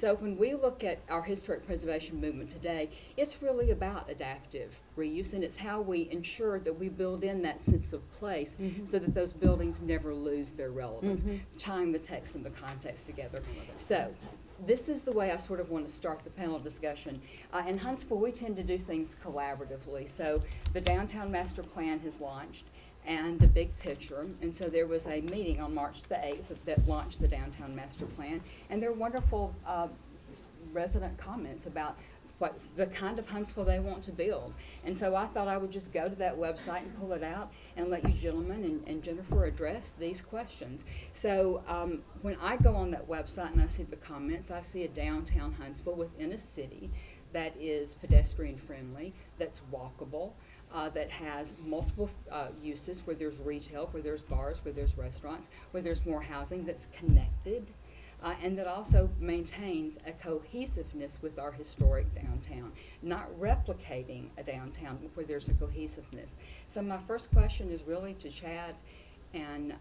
So when we look at our historic preservation movement today, it's really about adaptive reuse, and it's how we ensure that we build in that sense of place so that those buildings never lose their relevance, tying the text and the context together. So this is the way I sort of want to start the panel discussion. In Huntsville, we tend to do things collaboratively. So the Downtown Master Plan has launched, and the big picture. And so there was a meeting on March the 8th that launched the Downtown Master Plan. And there are wonderful resident comments about what the kind of Huntsville they want to build. And so I thought I would just go to that website and pull it out and let you gentlemen and Jennifer address these questions. So when I go on that website and I see the comments, I see a downtown Huntsville within a city that is pedestrian friendly, that's walkable, that has multiple uses, where there's retail, where there's bars, where there's restaurants, where there's more housing, that's connected, and that also maintains a cohesiveness with our historic downtown, not replicating a downtown where there's a cohesiveness. So my first question is really to Chad and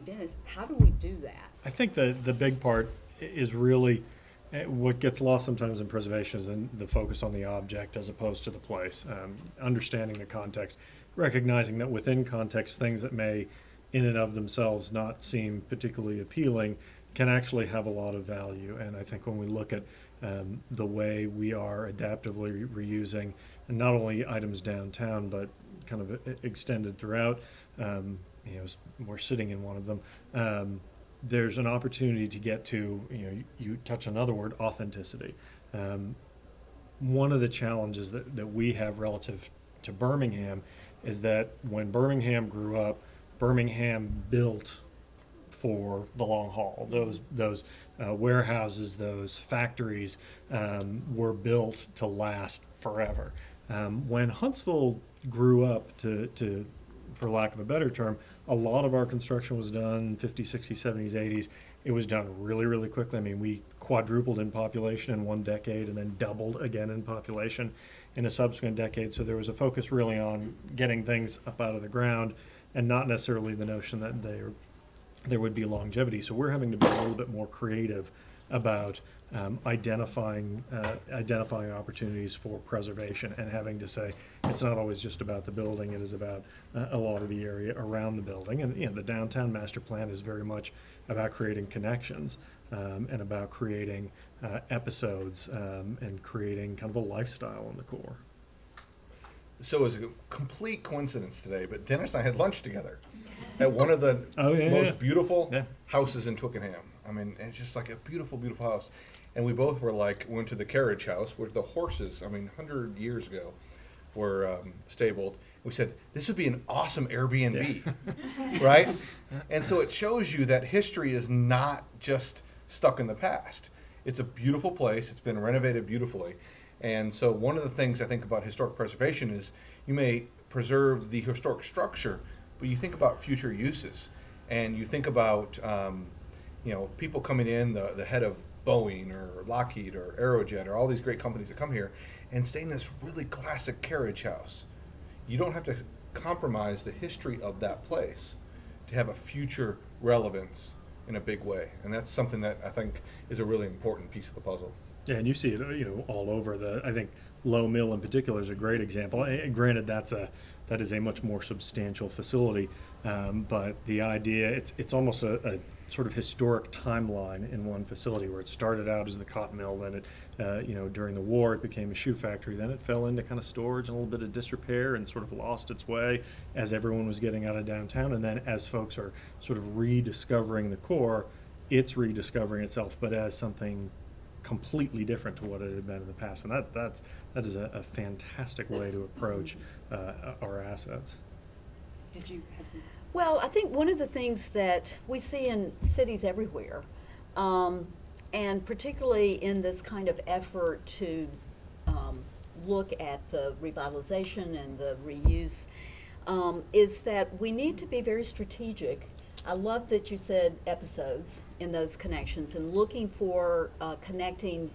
Dennis, how do we do that? I think the big part is really what gets lost sometimes in preservation is the focus on the object as opposed to the place. Understanding the context, recognizing that within context, things that may in and of themselves not seem particularly appealing can actually have a lot of value. And I think when we look at the way we are adaptively reusing and not only items downtown, but kind of extended throughout, we're sitting in one of them, there's an opportunity to get to, you touch another word, authenticity. One of the challenges that we have relative to Birmingham is that when Birmingham grew up, Birmingham built for the long haul. Those warehouses, those factories were built to last forever. When Huntsville grew up to, for lack of a better term, a lot of our construction was done 50s, 60s, 70s, 80s. It was done really, really quickly. I mean, we quadrupled in population in one decade and then doubled again in population in a subsequent decade. So there was a focus really on getting things up out of the ground and not necessarily the notion that there would be longevity. So we're having to be a little bit more creative about identifying opportunities for preservation and having to say it's not always just about the building, it is about a lot of the area around the building. And the downtown master plan is very much about creating connections and about creating episodes and creating kind of a lifestyle in the core. So it was a complete coincidence today, but Dennis and I had lunch together at one of the most beautiful houses in Twickenham. I mean, it's just like a beautiful, beautiful house. And we both were like, went to the carriage house where the horses, 100 years ago, were stabled. We said, this would be an awesome Airbnb, right? And so it shows you that history is not just stuck in the past. It's a beautiful place. It's been renovated beautifully. And so one of the things I think about historic preservation is you may preserve the historic structure, but you think about future uses. And you think about, people coming in, the head of Boeing or Lockheed or Aerojet or all these great companies that come here and stay in this really classic carriage house. You don't have to compromise the history of that place to have a future relevance in a big way. And that's something that I think is a really important piece of the puzzle. Yeah, and you see it, all over I think Low Mill in particular is a great example. Granted, that is a much more substantial facility, but the idea, it's almost a sort of historic timeline in one facility where it started out as the cotton mill, then it, during the war it became a shoe factory, then it fell into kind of storage and a little bit of disrepair and sort of lost its way as everyone was getting out of downtown, and then as folks are sort of rediscovering the core, it's rediscovering itself, but as something completely different to what it had been in the past, and that is a fantastic way to approach our assets. Did you have some? Well, I think one of the things that we see in cities everywhere, and particularly in this kind of effort to look at the revitalization and the reuse, is that we need to be very strategic. I love that you said episodes in those connections and looking for connecting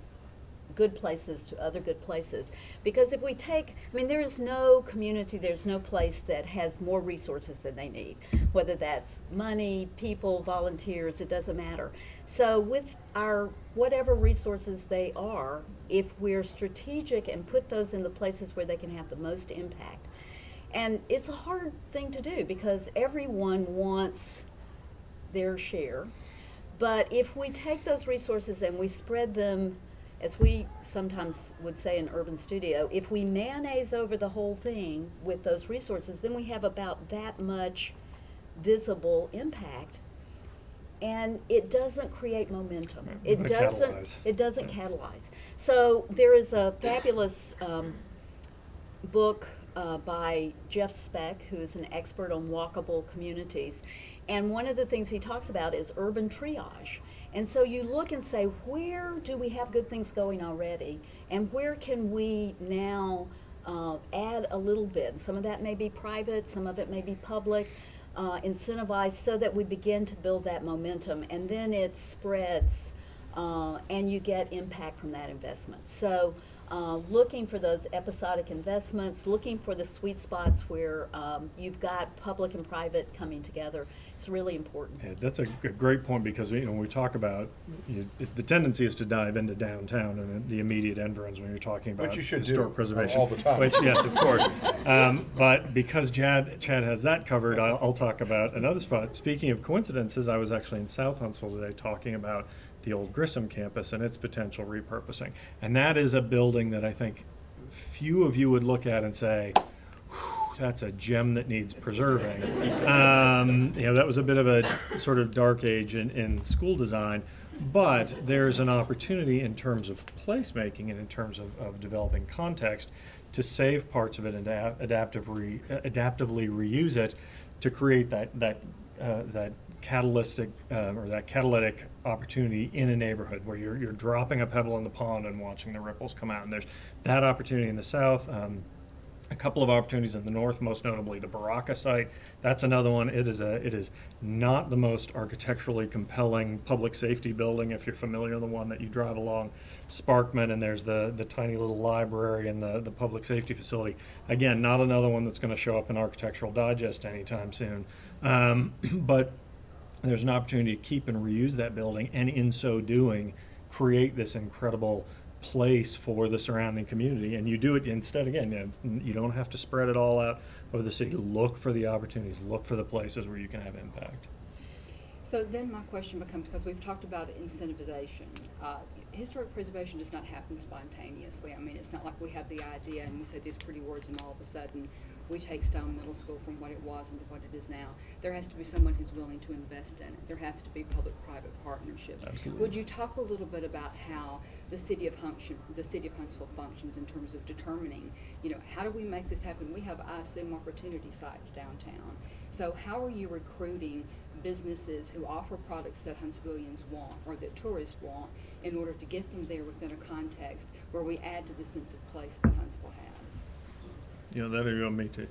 good places to other good places. Because if we take, I mean, there is no community, there's no place that has more resources than they need, whether that's money, people, volunteers, it doesn't matter. So with our whatever resources they are, if we're strategic and put those in the places where they can have the most impact. And it's a hard thing to do because everyone wants their share. But if we take those resources and we spread them, as we sometimes would say in Urban Studio, if we mayonnaise over the whole thing with those resources, then we have about that much visible impact. And it doesn't create momentum. It doesn't catalyze. So there is a fabulous book by Jeff Speck, who is an expert on walkable communities. And one of the things he talks about is urban triage. And so you look and say, where do we have good things going already? And where can we now add a little bit? And some of that may be private, some of it may be public, incentivized, so that we begin to build that momentum. And then it spreads and you get impact from that investment. So looking for those episodic investments, looking for the sweet spots where you've got public and private coming together. It's really important. Yeah, that's a great point because when we talk about the tendency is to dive into downtown and the immediate environs when you're talking about which you should historic do preservation. All the time. Which, yes, of course. But because Chad has that covered, I'll talk about another spot. Speaking of coincidences, I was actually in South Huntsville today talking about the old Grissom campus and its potential repurposing. And that is a building that I think few of you would look at and say, that's a gem that needs preserving. That was a bit of a sort of dark age in school design, but there's an opportunity in terms of placemaking and in terms of developing context to save parts of it and adaptively reuse it to create that catalytic or that catalytic opportunity in a neighborhood where you're dropping a pebble in the pond and watching the ripples come out. And there's that opportunity in the south. A couple of opportunities in the north, most notably the Baraka site. That's another one. It is not the most architecturally compelling public safety building if you're familiar with the one that you drive along Sparkman, and there's the tiny little library and the public safety facility. Again, not another one that's going to show up in Architectural Digest anytime soon. But there's an opportunity to keep and reuse that building, and in so doing, create this incredible place for the surrounding community. And you do it instead, again, you don't have to spread it all out over the city. Look for the opportunities, look for the places where you can have impact. So then my question becomes, because we've talked about incentivization, historic preservation does not happen spontaneously. I mean, it's not like we have the idea and we say these pretty words and all of a sudden we take Stone Middle School from what it was into what it is now. There has to be someone who's willing to invest in it. There have to be public-private partnerships. Absolutely. Would you talk a little bit about how the city of Huntsville functions in terms of determining, how do we make this happen? We have, I assume, opportunity sites downtown. So how are you recruiting businesses who offer products that Huntsvillians want or that tourists want in order to get them there within a context where we add to the sense of place that Huntsville has? That'll go me too.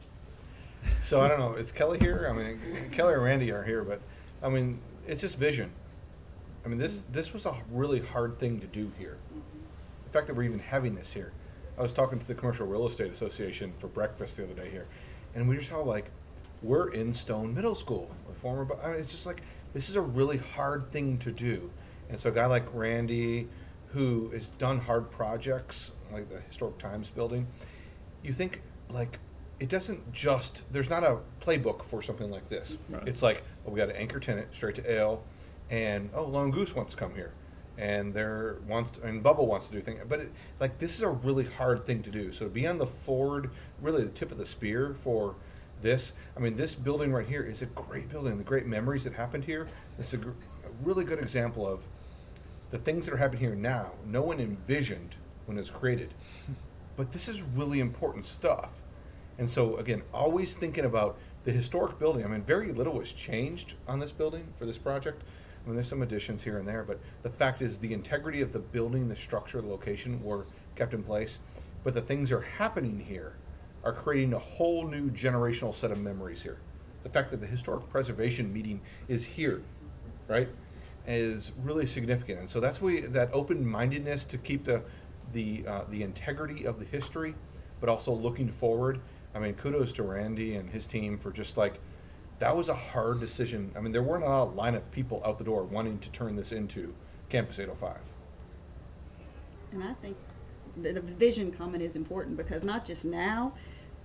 So I don't know, is Kelly here? I mean, Kelly and Randy are here, but I mean, it's just vision. I mean, this was a really hard thing to do here. The fact that we're even having this here. I was talking to the Commercial Real Estate Association for breakfast the other day here, and we just all like, we're in Stone Middle School. It's just like, this is a really hard thing to do. And so a guy like Randy, who has done hard projects, like the Historic Times building, you think, like, it doesn't just, there's not a playbook for something like this. Right. It's like, we got an anchor tenant straight to Ale, and Lone Goose wants to come here, and Bubble wants to do things. But this is a really hard thing to do. So to be on the forward, really the tip of the spear for this. I mean, this building right here is a great building. The great memories that happened here. It's a really good example of the things that are happening here now. No one envisioned when it was created, but this is really important stuff. And so again, always thinking about the historic building. I mean, very little was changed on this building for this project. I mean, there's some additions here and there, but the fact is the integrity of the building, the structure, the location were kept in place. But the things that are happening here are creating a whole new generational set of memories here. The fact that the historic preservation meeting is here, right, is really significant. And so that's why that open-mindedness to keep the the integrity of the history, but also looking forward. I mean, kudos to Randy and his team for just like, that was a hard decision. I mean, there weren't a lot of line of people out the door wanting to turn this into Campus 805. And I think the vision comment is important, because not just now,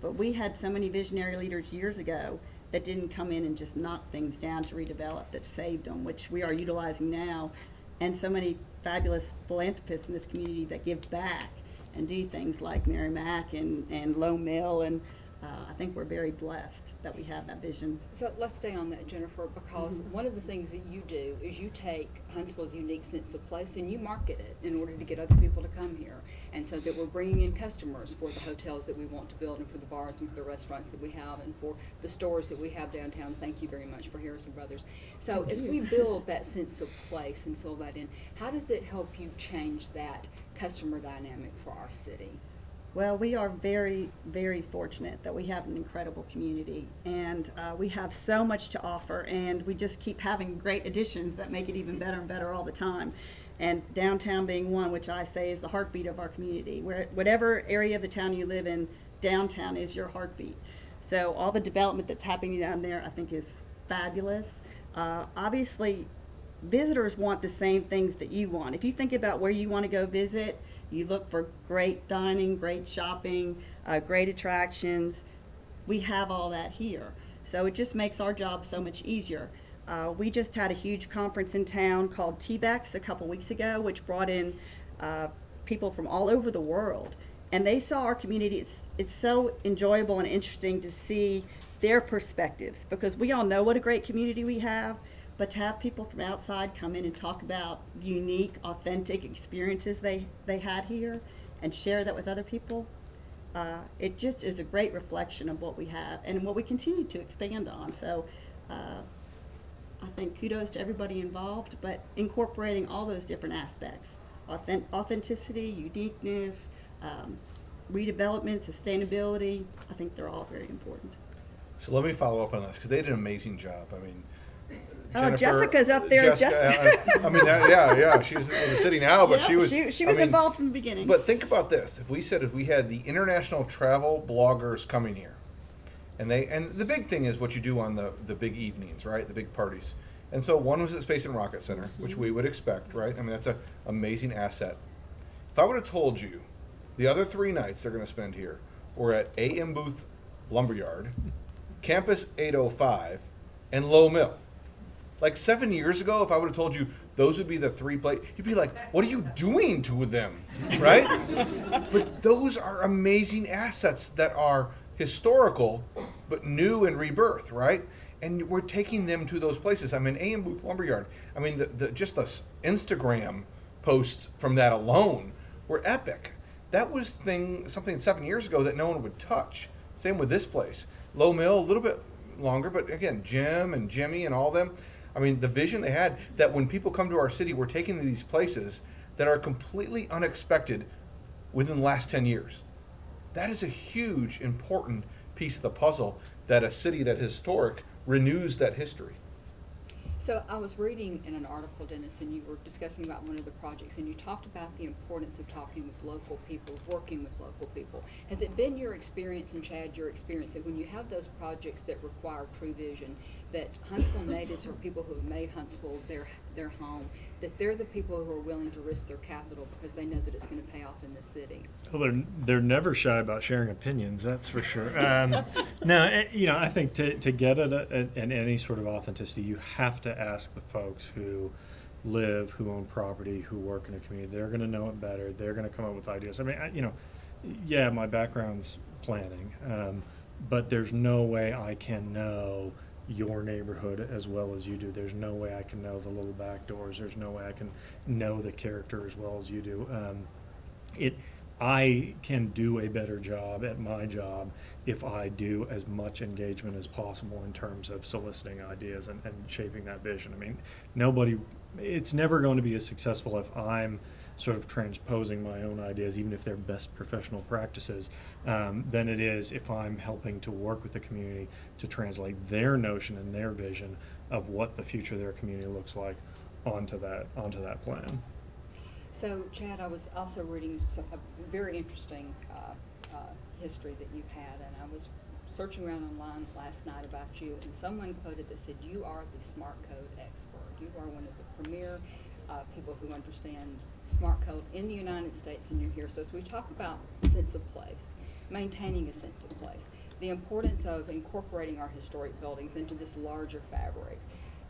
but we had so many visionary leaders years ago that didn't come in and just knock things down to redevelop, that saved them, which we are utilizing now. And so many fabulous philanthropists in this community that give back and do things like Mary Mack and Low Mill, and I think we're very blessed that we have that vision. So let's stay on that, Jennifer, because one of the things that you do is you take Huntsville's unique sense of place and you market it in order to get other people to come here. And so that we're bringing in customers for the hotels that we want to build, and for the bars and for the restaurants that we have, and for the stores that we have downtown. Thank you very much for Harrison Brothers. So as we build that sense of place and fill that in, how does it help you change that customer dynamic for our city? Well, we are very, very fortunate that we have an incredible community, and we have so much to offer, and we just keep having great additions that make it even better and better all the time. And downtown being one, which I say is the heartbeat of our community. Where whatever area of the town you live in, downtown is your heartbeat. So all the development that's happening down there, I think, is fabulous. Obviously, visitors want the same things that you want. If you think about where you want to go visit, you look for great dining, great shopping, great attractions. We have all that here. So it just makes our job so much easier. We just had a huge conference in town called TBEX a couple weeks ago, which brought in people from all over the world. And they saw our community. It's so enjoyable and interesting to see their perspectives, because we all know what a great community we have. But to have people from outside come in and talk about unique, authentic experiences they had here and share that with other people, it just is a great reflection of what we have and what we continue to expand on. So I think kudos to everybody involved, but incorporating all those different aspects: authenticity, uniqueness, redevelopment, sustainability. I think they're all very important. So let me follow up on this, because they did an amazing job. I mean, Oh, Jessica's up there. Jessica. I mean, yeah, she's in the city now, but Yeah, she was involved from the beginning. But think about this: if we had the international travel bloggers coming here, and the big thing is what you do on the big evenings, right? The big parties. And so one was at Space and Rocket Center, which we would expect, right? I mean, that's an amazing asset. If I would have told you the other 3 nights they're going to spend here were at AM Booth Lumberyard, Campus 805, and Low Mill. Like 7 years ago, if I would have told you those would be the 3 places, you'd be like, what are you doing to them, right? But those are amazing assets that are historical, but new and rebirth, right? And we're taking them to those places. I mean, AM Booth Lumberyard, I mean, just the Instagram posts from that alone were epic. That was something 7 years ago that no one would touch. Same with this place. Low Mill, a little bit longer, but again, Jim and Jimmy and all them. I mean, the vision they had that when people come to our city, we're taking to these places that are completely unexpected within the last 10 years. That is a huge, important piece of the puzzle, that a city that is historic renews that history. So I was reading in an article, Dennis, and you were discussing about one of the projects, and you talked about the importance of talking with local people, working with local people. Has it been your experience, and Chad, your experience, that when you have those projects that require true vision, that Huntsville natives or people who have made Huntsville their home, that they're the people who are willing to risk their capital because they know that it's going to pay off in the city? Well, they're never shy about sharing opinions, that's for sure. No, I think to get at any sort of authenticity, you have to ask the folks who live, who own property, who work in a community. They're going to know it better. They're going to come up with ideas. I mean, yeah, my background's planning, but there's no way I can know your neighborhood as well as you do. There's no way I can know the little back doors. There's no way I can know the character as well as you do. I can do a better job at my job if I do as much engagement as possible in terms of soliciting ideas and shaping that vision. I mean, it's never going to be as successful if I'm sort of transposing my own ideas, even if they're best professional practices, than it is if I'm helping to work with the community to translate their notion and their vision of what the future of their community looks like onto that plan. So, Chad, I was also reading a very interesting history that you've had, and I was searching around online last night about you, and someone quoted that said, "You are the smart code expert. You are one of the premier people who understand smart code in the United States, and you're here." So as we talk about sense of place, maintaining a sense of place, the importance of incorporating our historic buildings into this larger fabric,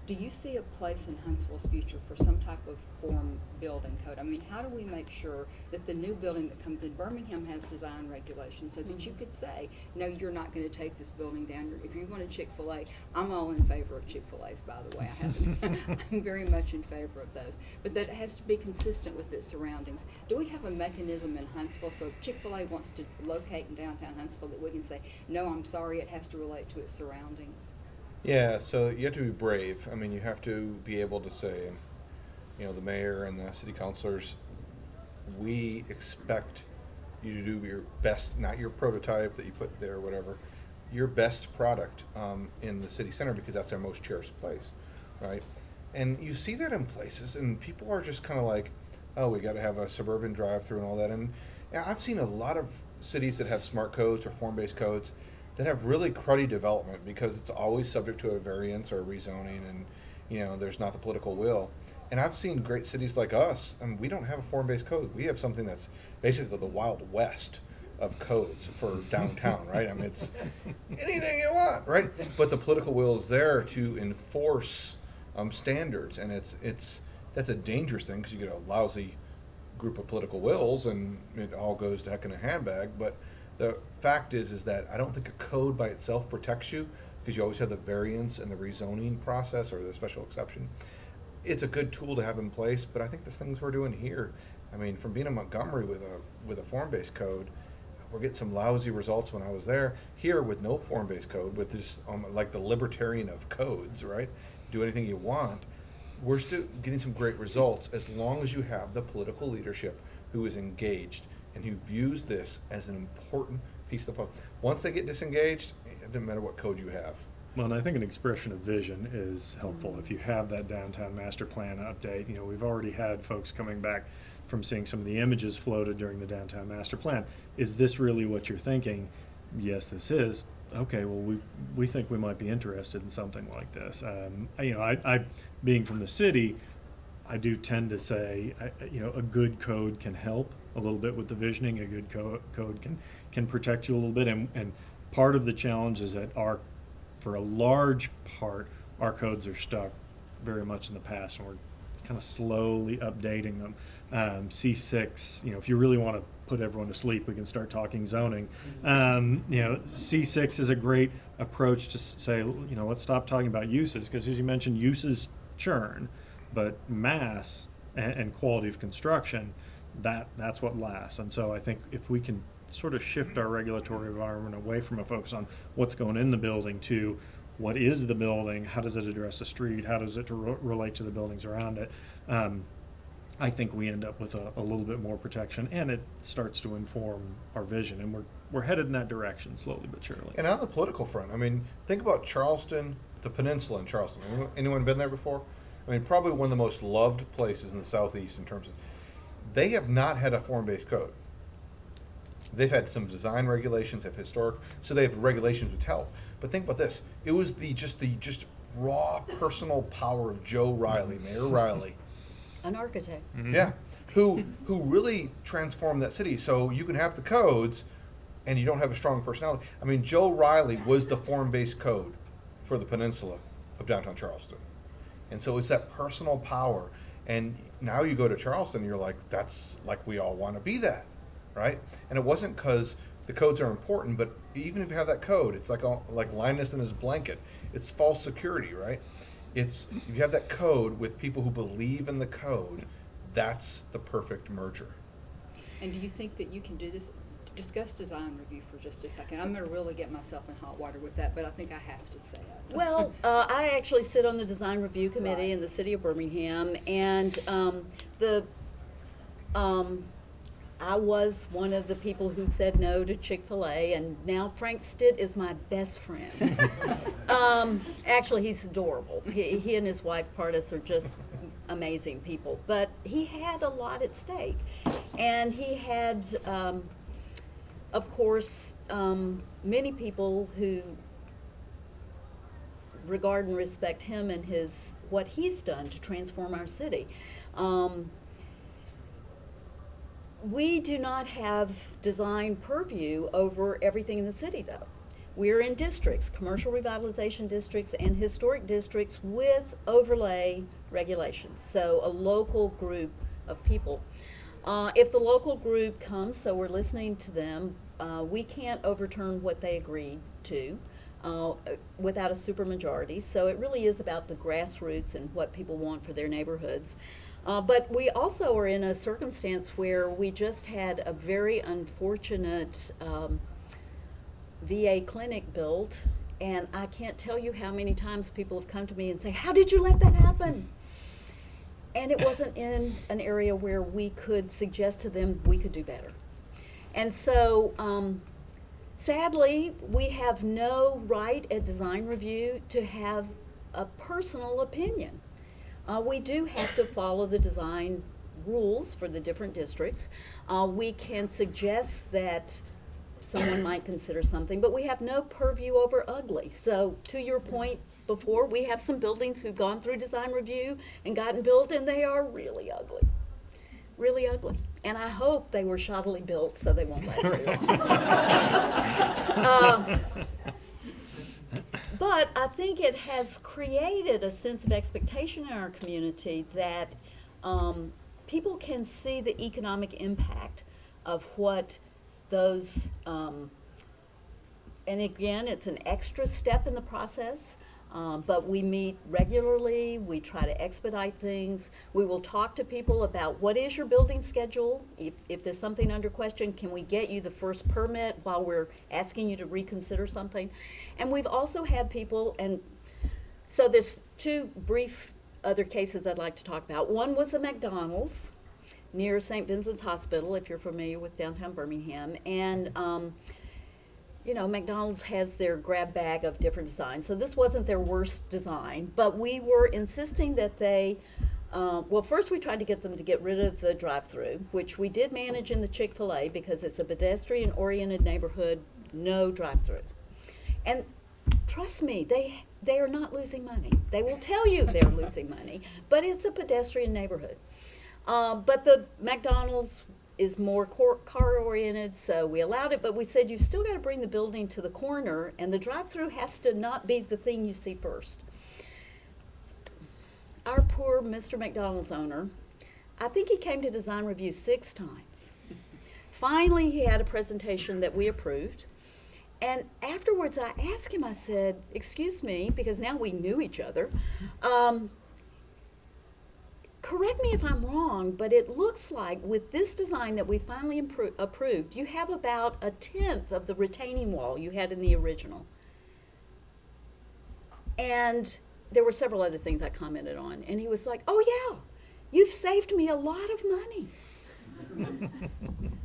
do you see a place in Huntsville's future for some type of form building code? I mean, how do we make sure that the new building that comes in Birmingham has design regulations so that you could say, no, you're not going to take this building down. If you want a Chick-fil-A, I'm all in favor of Chick-fil-A's, by the way. I'm very much in favor of those. But that has to be consistent with its surroundings. Do we have a mechanism in Huntsville, so if Chick-fil-A wants to locate in downtown Huntsville, that we can say, no, I'm sorry, it has to relate to its surroundings? Yeah, so you have to be brave. I mean, you have to be able to say, the mayor and the city councilors, we expect you to do your best, not your prototype that you put there or whatever, your best product in the city center, because that's our most cherished place, right? And you see that in places, and people are just kind of like, oh, we got to have a suburban drive-through and all that. And I've seen a lot of cities that have smart codes or form-based codes that have really cruddy development because it's always subject to a variance or a rezoning, and there's not the political will. And I've seen great cities like us, and we don't have a form-based code. We have something that's basically the Wild West of codes for downtown, right? I mean, it's anything you want, right? But the political will is there to enforce standards, and that's a dangerous thing because you get a lousy group of political wills, and it all goes to heck in a handbag. But the fact is that I don't think a code by itself protects you, because you always have the variance and the rezoning process or the special exception. It's a good tool to have in place, but I think the things we're doing here, I mean, from being in Montgomery with a form-based code, we're getting some lousy results when I was there. Here with no form-based code, with this like the libertarian of codes, right? Do anything you want. We're still getting some great results as long as you have the political leadership who is engaged and who views this as an important piece of the puzzle. Once they get disengaged, it doesn't matter what code you have. Well, and I think an expression of vision is helpful. If you have that downtown master plan update, we've already had folks coming back from seeing some of the images floated during the downtown master plan. Is this really what you're thinking? Yes, this is. Okay, well, we think we might be interested in something like this. I being from the city, I do tend to say, a good code can help a little bit with the visioning. A good code can protect you a little bit. And part of the challenge is that for a large part, our codes are stuck very much in the past, and we're kind of slowly updating them. C6, if you really want to put everyone to sleep, we can start talking zoning. C6 is a great approach to say, let's stop talking about uses, because as you mentioned, uses churn, but mass and quality of construction, that's what lasts. And so I think if we can sort of shift our regulatory environment away from a focus on what's going in the building to what is the building, how does it address the street, how does it relate to the buildings around it, I think we end up with a little bit more protection, and it starts to inform our vision, and we're headed in that direction slowly but surely. And on the political front, I mean, think about Charleston, the peninsula in Charleston. Anyone been there before? I mean, probably one of the most loved places in the southeast in terms of, they have not had a form-based code. They've had some design regulations, have historic, so they have regulations which help. But think about this: it was the raw personal power of Joe Riley, Mayor Riley, an architect. Mm-hmm. Yeah, who really transformed that city. So you can have the codes, and you don't have a strong personality. I mean, Joe Riley was the form-based code for the peninsula of downtown Charleston, and so it's that personal power. And now you go to Charleston, you're like, that's like we all want to be that. Right? And it wasn't because the codes are important, but even if you have that code, it's like Linus and his blanket. It's false security, right? If you have that code with people who believe in the code, that's the perfect merger. And do you think that you can do this? Discuss design review for just a second. I'm going to really get myself in hot water with that, but I think I have to say it. Well, I actually sit on the design review committee in the city of Birmingham, and I was one of the people who said no to Chick-fil-A, and now Frank Stitt is my best friend. Actually, he's adorable. He and his wife, Pardis, are just amazing people, but he had a lot at stake. And he had, of course, many people who regard and respect him and what he's done to transform our city. We do not have design purview over everything in the city, though. We're in districts, commercial revitalization districts and historic districts with overlay regulations, so a local group of people. If the local group comes, so we're listening to them, we can't overturn what they agreed to without a supermajority, so it really is about the grassroots and what people want for their neighborhoods. But we also are in a circumstance where we just had a very unfortunate VA clinic built, and I can't tell you how many times people have come to me and say, how did you let that happen? And it wasn't in an area where we could suggest to them we could do better. And so, sadly, we have no right at design review to have a personal opinion. We do have to follow the design rules for the different districts. We can suggest that someone might consider something, but we have no purview over ugly. So to your point before, we have some buildings who've gone through design review and gotten built, and they are really ugly. Really ugly. And I hope they were shoddily built so they won't last very long. But I think it has created a sense of expectation in our community that people can see the economic impact of what those, and again, it's an extra step in the process, but we meet regularly, we try to expedite things. We will talk to people about what is your building schedule. If there's something under question, can we get you the first permit while we're asking you to reconsider something? And we've also had people, and so there's two brief other cases I'd like to talk about. One was a McDonald's near St. Vincent's Hospital, if you're familiar with downtown Birmingham. And, you know, McDonald's has their grab bag of different designs. So this wasn't their worst design, but we were insisting that they, well, first we tried to get them to get rid of the drive-through, which we did manage in the Chick-fil-A because it's a pedestrian-oriented neighborhood, no drive-through. And trust me, they are not losing money. They will tell you they're losing money, but it's a pedestrian neighborhood. But the McDonald's is more car-oriented, so we allowed it, but we said you still got to bring the building to the corner, and the drive-through has to not be the thing you see first. Our poor Mr. McDonald's owner, I think he came to design review 6 times. Finally, he had a presentation that we approved, and afterwards I asked him, I said, excuse me, because now we knew each other, correct me if I'm wrong, but it looks like with this design that we finally approved, you have about 1/10 of the retaining wall you had in the original. And there were several other things I commented on. And he was like, oh yeah, you've saved me a lot of money.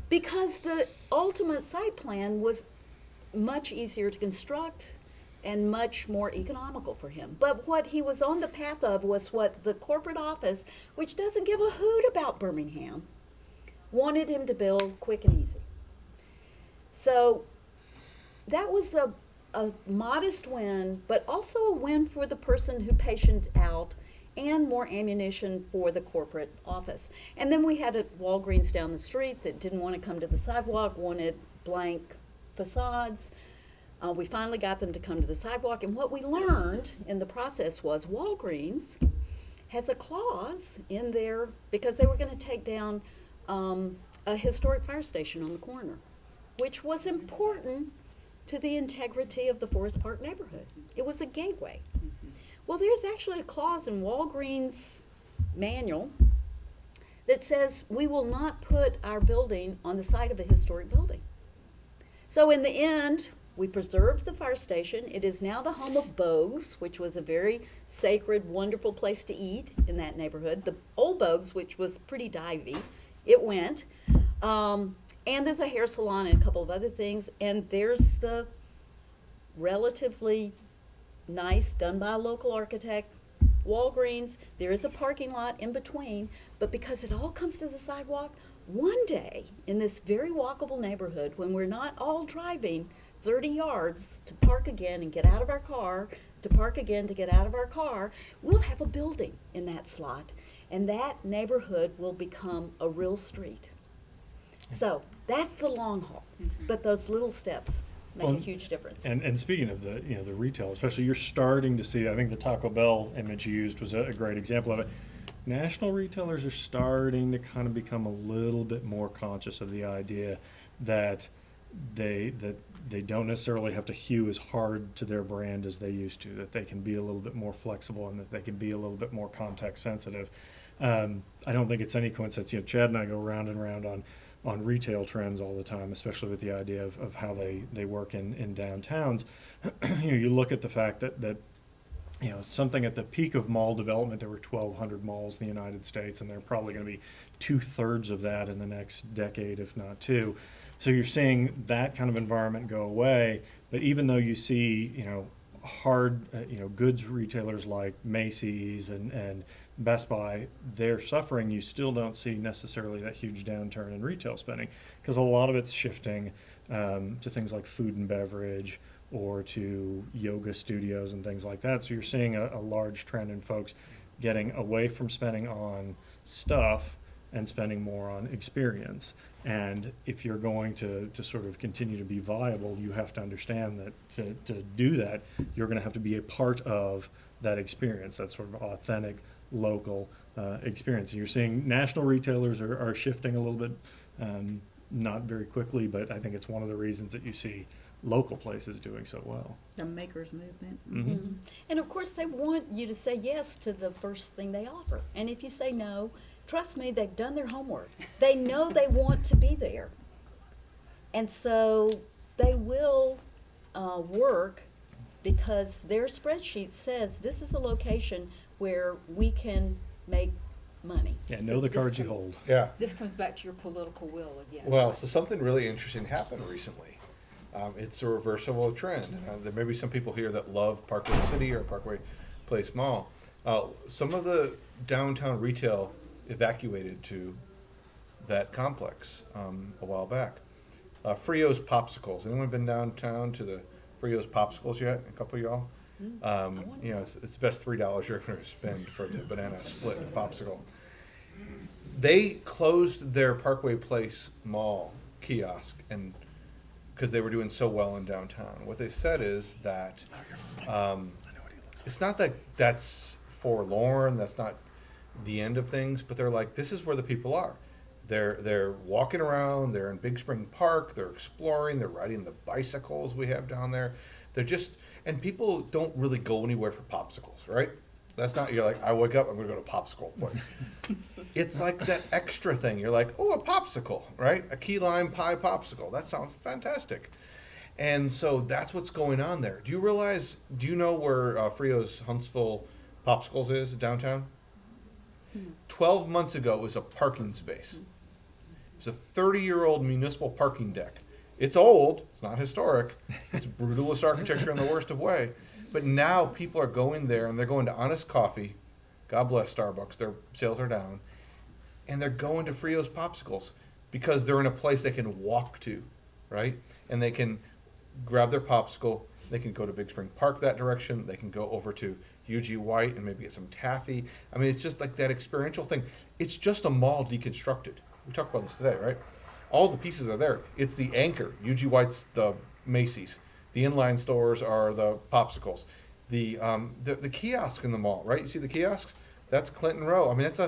Because the ultimate site plan was much easier to construct and much more economical for him. But what he was on the path of was what the corporate office, which doesn't give a hoot about Birmingham, wanted him to build quick and easy. So that was a modest win, but also a win for the person who patiened out and more ammunition for the corporate office. And then we had a Walgreens down the street that didn't want to come to the sidewalk, wanted blank facades. We finally got them to come to the sidewalk, and what we learned in the process was Walgreens has a clause in there because they were going to take down a historic fire station on the corner, which was important to the integrity of the Forest Park neighborhood. It was a gateway. Well, there's actually a clause in Walgreens' manual that says we will not put our building on the site of a historic building. So in the end, we preserved the fire station. It is now the home of Bogues, which was a very sacred, wonderful place to eat in that neighborhood. The old Bogues, which was pretty divey, it went. And there's a hair salon and a couple of other things. And there's the relatively nice, done by a local architect, Walgreens, there is a parking lot in between, but because it all comes to the sidewalk, one day in this very walkable neighborhood, when we're not all driving 30 yards to park again and get out of our car, to park again to get out of our car, we'll have a building in that slot, and that neighborhood will become a real street. So that's the long haul, but those little steps make a Well, huge difference. And speaking of the, the retail, especially, you're starting to see, I think the Taco Bell image you used was a great example of it. National retailers are starting to kind of become a little bit more conscious of the idea that they don't necessarily have to hew as hard to their brand as they used to, that they can be a little bit more flexible and that they can be a little bit more context sensitive. I don't think it's any coincidence, Chad and I go round and round on retail trends all the time, especially with the idea of how they work in downtowns. You look at the fact that something at the peak of mall development, there were 1,200 malls in the United States, and there are probably going to be 2/3 of that in the next decade, if not two. So you're seeing that kind of environment go away. But even though you see, hard, goods retailers like Macy's and Best Buy, they're suffering, you still don't see necessarily that huge downturn in retail spending, because a lot of it's shifting to things like food and beverage or to yoga studios and things like that. So you're seeing a large trend in folks getting away from spending on stuff and spending more on experience. And if you're going to sort of continue to be viable, you have to understand that to do that, you're going to have to be a part of that experience, that sort of authentic, local experience. And you're seeing national retailers are shifting a little bit, not very quickly, but I think it's one of the reasons that you see local places doing so well. The makers movement. Mm-hmm. And of course, they want you to say yes to the first thing they offer. And if you say no, trust me, they've done their homework. They know they want to be there. And so they will work because their spreadsheet says this is a location where we can make money. Yeah, know the cards you hold. Yeah. This comes back to your political will again. Well, so something really interesting happened recently. It's a reversal of trend. There may be some people here that love Parkway City or Parkway Place Mall. Some of the downtown retail evacuated to that complex a while back. Frio's Popsicles. Anyone been downtown to the Frio's Popsicles yet? A couple of y'all? It's the best $3 you're going to spend for the banana split popsicle. They closed their Parkway Place Mall kiosk and because they were doing so well in downtown. What they said is that it's not that that's forlorn, that's not the end of things, but they're like, this is where the people are. They're walking around, they're in Big Spring Park, they're exploring, they're riding the bicycles we have down there. They're just, and people don't really go anywhere for popsicles, right? That's not, you're like, I wake up, I'm gonna go to a popsicle place. It's like that extra thing. You're like, oh, a popsicle, right? A key lime pie popsicle. That sounds fantastic. And so that's what's going on there. Do you know where Frio's Huntsville Popsicles is downtown? 12 months ago, it was a parking space. It was a 30-year-old municipal parking deck. It's old, it's not historic, it's brutalist architecture in the worst of way. But now people are going there and they're going to Honest Coffee. God bless Starbucks, their sales are down. And they're going to Frio's Popsicles because they're in a place they can walk to, right? And they can grab their popsicle, they can go to Big Spring Park that direction, they can go over to UG White and maybe get some taffy. I mean, it's just like that experiential thing. It's just a mall deconstructed. We talked about this today, right? All the pieces are there. It's the anchor. UG White's the Macy's. The inline stores are the popsicles. The kiosk in the mall, right? You see the kiosks? That's Clinton Row. I mean, that's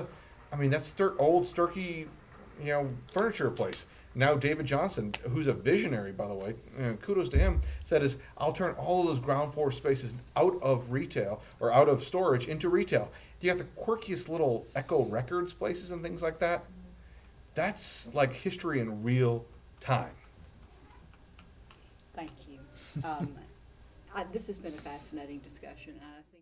old Sturkey, furniture place. Now David Johnson, who's a visionary, by the way, kudos to him, said I'll turn all of those ground floor spaces out of retail or out of storage into retail. You got the quirkiest little Echo Records places and things like that. That's like history in real time. Thank you. This has been a fascinating discussion. I think